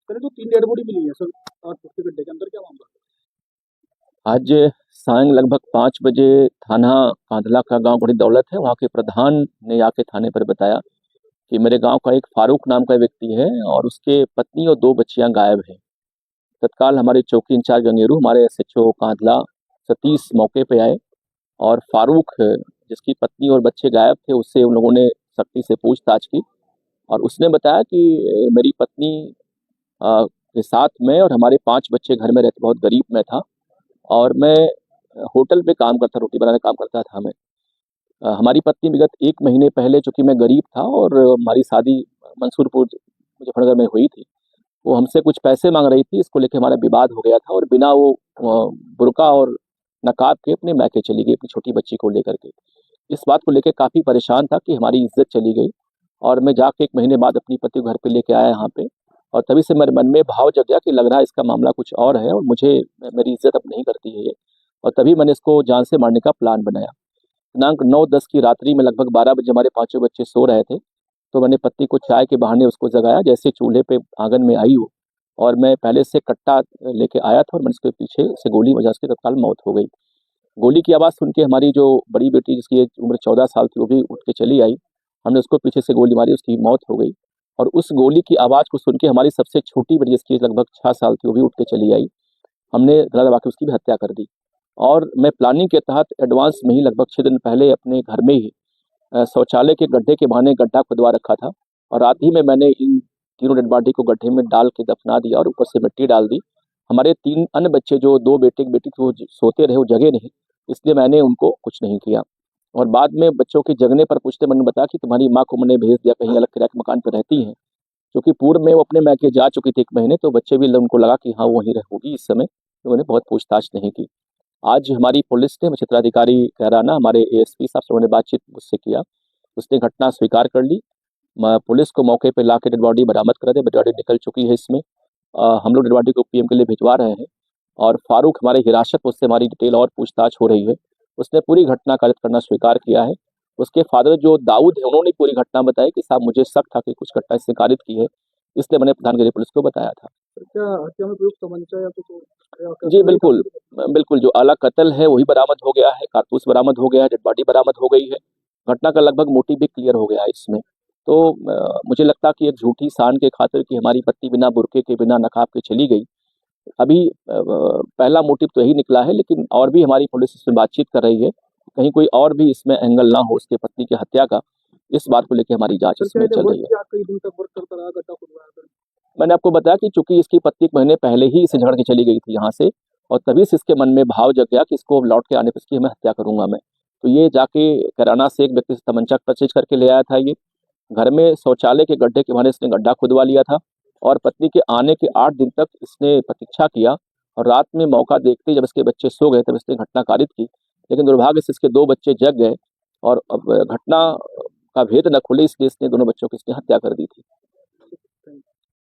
Sir जो 3 dead body मिली है sir, 8 foot के गड्ढे के अंदर, क्या मामला है? आज सायं लगभग 5 बजे थाना कांधला का गांव बड़ी दौलत है, वहाँ के प्रधान ने आके थाने पर बताया कि मेरे गांव का एक फारूक नाम का व्यक्ति है और उसके पत्नी और 2 बच्चियां गायब हैं। तत्काल हमारे चौकी इंचार्ज गंगेरू, हमारे एसएचओ कांधला सतीश मौके पे आए और फारूक, जिसकी पत्नी और बच्चे गायब थे, उससे उन लोगों ने सख्ती से पूछताछ की और उसने बताया कि मेरी पत्नी के साथ मैं और हमारे 5 बच्चे घर में रहते, बहुत गरीब मैं था और मैं होटल पे काम करता, रोटी बनाने का काम करता था मैं। हमारी पत्नी विगत 1 महीने पहले, चूंकि मैं गरीब था और हमारी शादी मंसूरपुर मुजफ्फरनगर में हुई थी, वो हमसे कुछ पैसे मांग रही थी। इसको लेकर हमारा विवाद हो गया था और बिना वो बुर्का और नकाब के अपने मैके चली गई अपनी छोटी बच्ची को लेकर के। इस बात को लेकर काफ़ी परेशान था कि हमारी इज्जत चली गई और मैं जाके 1 महीने बाद अपनी पति को घर पे लेके आया यहाँ पे और तभी से मेरे मन में भाव जग गया कि लग रहा है इसका मामला कुछ और है और मुझे, मेरी इज्जत अब नहीं करती है ये, और तभी मैंने इसको जान से मारने का प्लान बनाया। दिनांक 9-10 की रात्रि में लगभग 12 बजे हमारे पांचों बच्चे सो रहे थे, तो मैंने पत्नी को चाय के बहाने उसको जगाया। जैसे चूल्हे पे आंगन में आई वो, और मैं पहले से कट्टा लेके आया था और मैंने उसके पीछे से गोली वजह उसकी तत्काल मौत हो गई। गोली की आवाज़ सुन के हमारी जो बड़ी बेटी, जिसकी उम्र 14 साल थी, वो भी उठ के चली आई। हमने उसको पीछे से गोली मारी, उसकी मौत हो गई। और उस गोली की आवाज़ को सुन के हमारी सबसे छोटी बेटी, जिसकी लगभग 6 साल थी, वो भी उठ के चली आई। हमने गला दबा के उसकी भी हत्या कर दी। और मैं प्लानिंग के तहत एडवांस में ही लगभग 6 दिन पहले अपने घर में ही शौचालय के गड्ढे के बहाने गड्ढा खुदवा रखा था और रात ही में मैंने इन तीनों डेड बॉडी को गड्ढे में डाल के दफना दिया और ऊपर से मिट्टी डाल दी। हमारे 3 अन्य बच्चे, जो 2 बेटे की बेटी थी, वो सोते रहे, वो जगे नहीं, इसलिए मैंने उनको कुछ नहीं किया। और बाद में बच्चों के जगने पर पूछते मैंने बताया कि तुम्हारी माँ को मैंने भेज दिया, कहीं अलग किराए के मकान पर रहती हैं, क्योंकि पूर्व में वो अपने मैके जा चुकी थी 1 महीने, तो बच्चे भी, उनको लगा कि हाँ वो वहीं होगी इस समय, तो उन्होंने बहुत पूछताछ नहीं की। आज हमारी पुलिस ने, क्षेत्राधिकारी कहराना, हमारे एएसपी साहब से उन्होंने बातचीत मुझसे किया, उसने घटना स्वीकार कर ली। पुलिस को मौके पे ला के डेड बॉडी बरामद करा दे, डेड बॉडी निकल चुकी है इसमें। हम लोग डेड बॉडी को पीएम के लिए भिजवा रहे हैं और फारूक हमारे हिरासत में, उससे हमारी डिटेल और पूछताछ हो रही है। उसने पूरी घटना कारित करना स्वीकार किया है। उसके फादर जो दाऊद है, उन्होंने पूरी घटना बताई कि साहब मुझे शक था कि कुछ घटना इसने कारित की है, इसलिए मैंने प्रधानगिरी पुलिस को बताया था। क्या हत्या में प्रयुक्त तमंचा या कुछ जी बिल्कुल, बिल्कुल जो आला कत्ल है वही बरामद हो गया है, कारतूस बरामद हो गया है, डेड बॉडी बरामद हो गई है। घटना का लगभग मोटिव भी क्लियर हो गया है इसमें। तो मुझे लगता कि एक झूठी शान के खातिर कि हमारी पत्नी बिना बुर्के के, बिना नकाब के चली गई, अभी पहला मोटिव तो यही निकला है, लेकिन और भी हमारी पुलिस इसमें बातचीत कर रही है, कहीं कोई और भी इसमें एंगल ना हो उसके पत्नी की हत्या का। इस बात को लेकर हमारी जांच इसमें चल रही है। मैंने आपको बताया कि चूंकि इसकी पत्नी 1 महीने पहले ही इसे झगड़ के चली गई थी यहाँ से, और तभी से इसके मन में भाव जग गया कि इसको लौट के आने पर इसकी मैं हत्या करूंगा मैं। तो ये जाके कैराना से एक व्यक्ति से तमंचा परचेज करके ले आया था। ये घर में शौचालय के गड्ढे के बहाने इसने गड्ढा खुदवा लिया था और पत्नी के आने के 8 दिन तक इसने प्रतीक्षा किया और रात में मौका देखते जब इसके बच्चे सो गए तब इसने घटना कारित की। लेकिन दुर्भाग्य से इसके 2 बच्चे जग गए और अब घटना का भेद न खुले, इसलिए इसने दोनों बच्चों की इसने हत्या कर दी थी।